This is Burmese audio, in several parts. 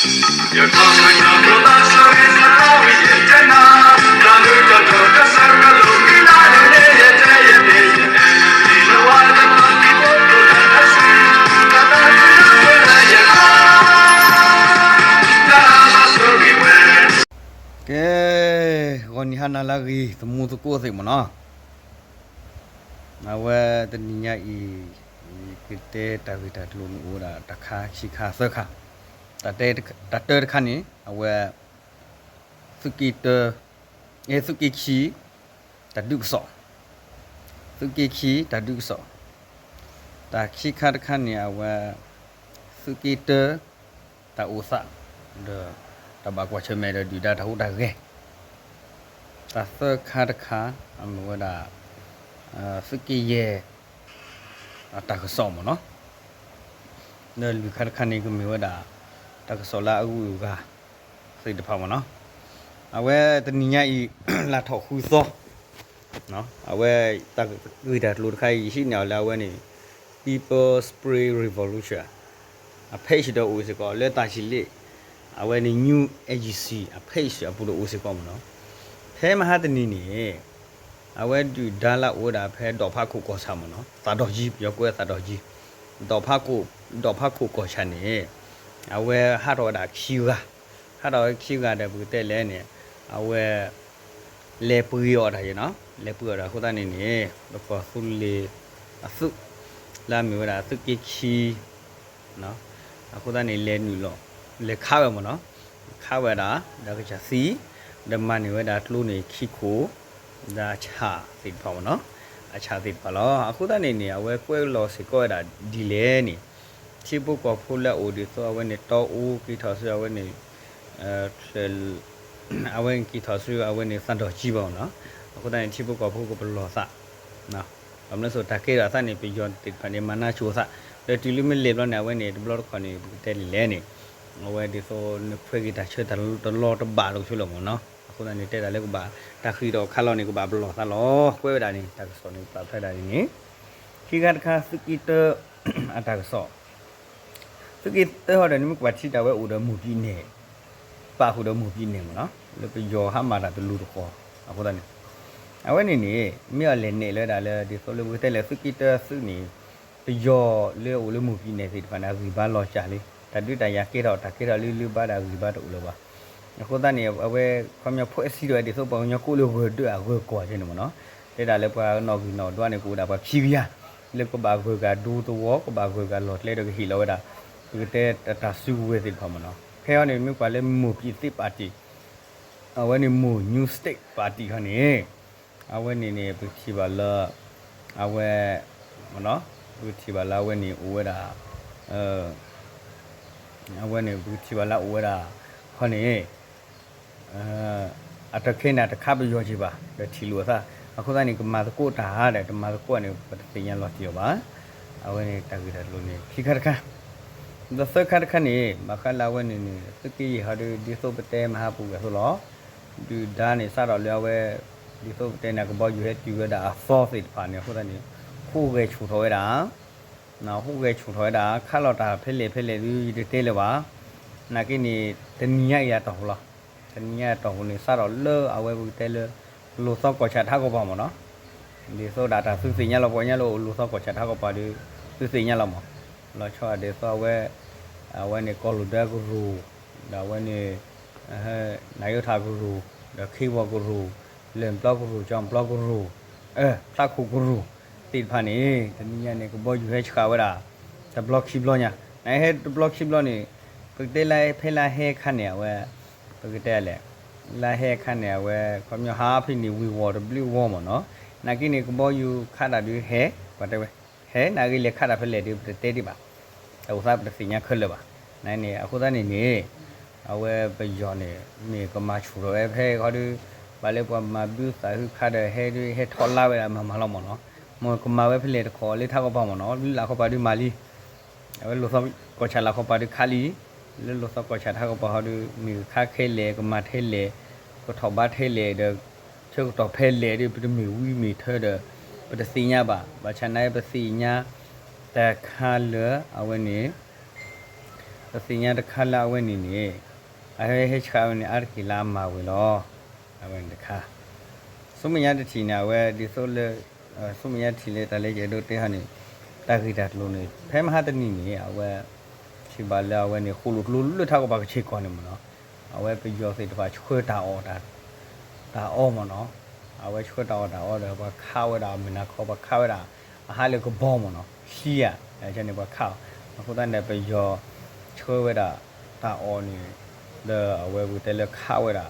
You're talking about the story, so now we get to know. The new doctor, the circle, we not in it, you know what the people do, that's sweet. The best is not you know. That's the story when. ကဲဝန်ဟနာလာကြီးသမုတကိုစိမနော်နဝတနိညာဤကိတေတာဝိတာတလုံးဦးတာတခါခိခါစခါတတေတတေခါနေအဝစုကိတစုကိခီတဒုကဆောစုကိခီတဒုကဆောတာခိခါတခါနေအဝစုကိတတဥစဒตบากว่าเชเมเดดูดาทาหูดาเกตาเซคาดคาอมวดาสกิเยตากสอมเนาะเนลูคาดคานี่ก็มีวดาตากสอลาอูกาสิตะพามเนาะเอาเวตนิญาอีลาทอคูซอเนาะเอาเวตากอืดาลูดไคอีชิแนวลาเวนี่ People Spray Revolution อเพชดออูสิก็เลตาชิลิအဝဲနေ new agency အဖိတ်ရပူလို့ဦးစကောမနော်ဖဲမဟာတနီနေအဝဲဒူဒါလာအိုဒါဖဲဒေါ်ဖခုကောဆာမနော်သာတော်ကြီးပြောကွဲသာတော်ကြီးဒေါ်ဖခုကောချန်နေအဝဲဟာတော်ဒါခီကတဲ့ဘူးတဲ့လဲနေအဝဲလေပူရောဒါရနော်လေပူရောဒါခုတနေနေတော့ဖူလေအစုလာမီဝဒါသုကိခီနော်အခုတနေလဲနူလောလေခါဝဲမနော်ခါဝဲတာဒါကချာစီဓမ္မနေဝဲတာတလူနေခိခိုဒါချာသိပါမနော်အချာသိပါလောအခုတနေနေဝဲကွဲလောစီကွဲတာဒီလေနေချိပုကောဖူလက်အိုဒီဆိုဝဲနေတောအိုကိထောဆွေဝဲနေအဝဲကိထောဆွေအဝဲနေစန်တော်ကြီးပါနော်အခုတနေချိပုကောဖူကိုဘလောစနော်ဘာမလဲဆိုတာကေရာစနေပြယောတိဖနေမနာချိုစတဲ့တီလူမလေဘလောနေဝဲနေဘလောခေါနေတဲလီလဲနေအဝဲဒီဆိုဖွေကတာချေတလောတဘာလို့ချလို့မနော်အခုတည်းတဲ့တာလည်းကဘာတခီတော့ခါလောက်နေကဘာဘလောသလောကွဲတာနေတကစောနေပဖက်တာနေခိကတ်ခါစကီတအတကစောစကီတဟောတယ်နိမကွာချီတာဝဲဦးတော်မူပြီးနေပါခုတော်မူပြီးနေမနော်လေပယောဟာမာတာတလူတခေါ်အခုတည်းအဝဲနေနေမြေလည်းနေလဲတာလဲဒီဆိုလေဝဲတဲ့လဲစကီတစုနေပယောလေဦးလေမူပြီးနေစီတဖနာစီဘာလောချာလေးတတိတရာကေတော့တကေတော့လူပါတာလူပါတော့လို့ပါအခုတည်းအဝဲခွန်မြဖွဲ့စီတော့ဒီဆိုပေါင်းညကိုလိုဝတွေ့အဝဲကွာခြင်းမနော်တဲ့တာလည်းပွားနော်ကြီးနော်တွားနေကိုတာပါဖြီးပြလေကဘာခွေကဒူတော့ကဘာခွေကလော်လဲတော့ခီလောတာဒီတဲ့တဆူဝဲစီဖမနော်ခဲရနေမြကလည်းမူပြည်တိပါတီအဝဲနေမူ new state party ခနေအဝဲနေပချီပါလာအဝဲမနော်ပချီပါလာဝဲနေဝဲတာအဝဲနေဘူးချီပါလာဝဲတာခေါနေအတခဲနာတခါပြောချီပါတဲ့ချီလို့သာအခုကနေကမာကိုတာဟာတဲ့ကမာကိုကနေပတညလောတီပါအဝဲနေတကြည့်တယ်လို့နေခိခါတခါဒသခါတခါနေမခလာဝဲနေစကီဟာဒီဆိုပတဲမဟာပူကဆိုတော့ဒီဒါနေစတော့လျောဝဲဒီဆိုပတဲနာကဘောယူဟဲတူရတာဆော့စ်ပါနေခုကနေခိုးပဲချူထော်ရတာနော်ဟုတ်ကဲ့ချုံထွဲတာခါလောက်တာဖဲလေဒီတဲလေပါနာကိနေတနီယရတော့လားတနီယတော့နေစတော့လောအဝဲဘူးတဲလောလိုစော့ကောချထားကောပါမနော်ဒီဆိုဒါတာစုစင်ညလောက်ပေါ်ညလို့လိုစော့ကောချထားကောပါဒီစုစင်ညလောက်မလောချောဒီဆိုအဝဲနေကောလူဒါဂူဒါဝဲနေနိုင်ရထားဂူဒါခေဘောဂူလမ်ဘလော့ဂူကြောင့်ဘလော့ဂူတခုဂူติดพันนี่ตอนนี้เนี่ยก็บอกอยู่ให้ข่าวว่าจะบล็อกคลิปล้อเนี่ยไอ้ให้บล็อกคลิปล้อนี่ปกติไล่เพลาให้ขันเนี่ยว่าปกติแหละไล่ให้ขันเนี่ยว่าความยาวหาพี่นี่วีวอร์บลิววอร์มเนาะนักกินนี่ก็บอกอยู่ขัดดูเฮว่าแต่ว่าเฮนักกินเล็กขัดเพลาดูเตะดิบ่ะแต่อุตส่าห์เป็นสิ่งนี้ขึ้นเลยบ่ะนั่นนี่အခုတည်းนี่เอาไว้ไปย้อนนี่มีก็มาชูเราไอ้เพลเขาดูบาเล่ว่ามาบิวสายขัดเฮดูเฮทอลล่าเวลามาเราหมดเนาะมอกมาไว้เพลขอเลยถ้าก็พอมเนาะลาเขาไปดูมาลีเอาไว้ลูกซ้อก็ชาลาเขาไปดูคาลีแล้วลูกซ้อก็ชาถ้าก็พอเขาดูมีค่าเคเลก็มาเทเลก็ถอบ้าเทเลเด้อเชื่อต่อเพลดิไปดูมีวิมีเธอเด้อไปดูสีญาบ่าฉันได้ไปสีญาแต่ค่าเหลือเอาไว้นี้ สิญญาตะคาลาเวนี่นี่อะเฮชคานี่อาร์กิลามาเวลออะเวนตะคาสุมญาตะทีนาเวดิโซเลสุมญาทีเลตะเลเจโดเตหะนี่ตะกิดัดโลนี่แพ้มหาตะนี่นี่อะเวชิบาลาเวนี่คูลุลุทาก็บะเชกอนี่มเนาะอะเวไปยอสิตะบะช่วยตาออดาอ้อมเนาะอะเวช่วยตาออดาบะข้าวดามินาขอบะข้าวดาอะหาเลก็บ่มเนาะขี้อ่ะอะจังนี่บะข้าวအခုတန်းနဲ့ပဲရောချွေးဝဲတာတာအော်နေတဲ့အဝဲဘူးတဲလခါဝဲတာ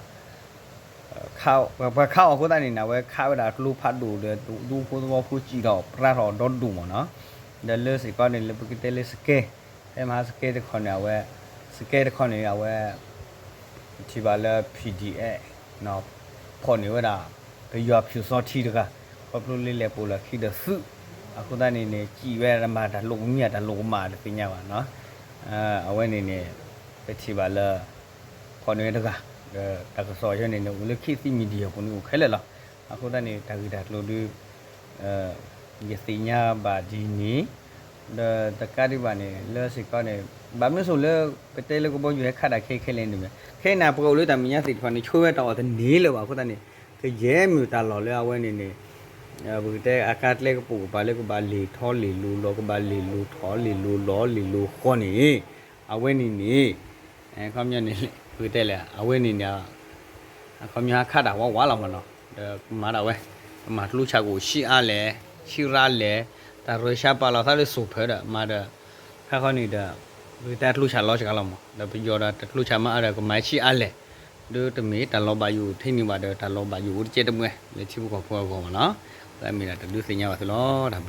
ခါဘခါအခုတန်းနေနဝဲခါဝဲတာလူဖတ်တူတဲ့ဒူဖိုးသောဖူးကြည့်တော့ပရတော်ဒတ်ဒူမနော်ဒါလစကနေလပကတဲလစကေအဲမှာစကေတခွန်ရဝဲစကေတခွန်ရဝဲဒီပါလ PDF နော်ခေါ်နေဝဲတာဘယ်ရောဖြူစောထီတကပပလူလေးလေပိုလာခိဒစုအခုတန်းနေကြည်ဝဲရမှာဒါလုံမြတ်ဒါလုံမာတပညာပါနော်အဝဲနေပတိပါလာခေါ်နေတကတကစောရနေနဦးလခိစီမီဒီယာကိုနုခဲလဲလားအခုတန်းနေတာဂီတာလို့ဒီယစီညာဘာဒီနီတကတိပါနေလဲစကနေဘာမလို့ဆိုလဲပတဲလကိုဘောယူခါတာခဲလဲနေမယ်ခဲနာပကောလို့တမညာစီခွန်နေချိုးဝဲတော့တဲ့နေလို့ပါအခုတန်းနေရဲမြူတာလော်လဲအဝဲနေဘူတဲ့အကတ်လေကပူပါလေကဘာလီထောလီလူလောကဘာလီလူထောလီလူလောလီလူခေါနေအဝဲနေနေခမညနေဘူတဲ့လေအဝဲနေညာခမညာခတ်တာဝါလာမနော်မာတာဝဲမာလူချာကိုရှိအားလေရှိရလေတာရရှာပါလာသားလေစုဖဲတာမာတာခနေတာဘူတဲ့လူချာလောချကလာမဒါပြောတာလူချာမအားကမိုင်းရှိအားလေဒုတမီတလောပါယူထိနေပါတယ်တလောပါယူကျဲတမွဲလေချိဘကိုဖောကောမနော်ဒါမီနာတလူစညာပါသလောဒါ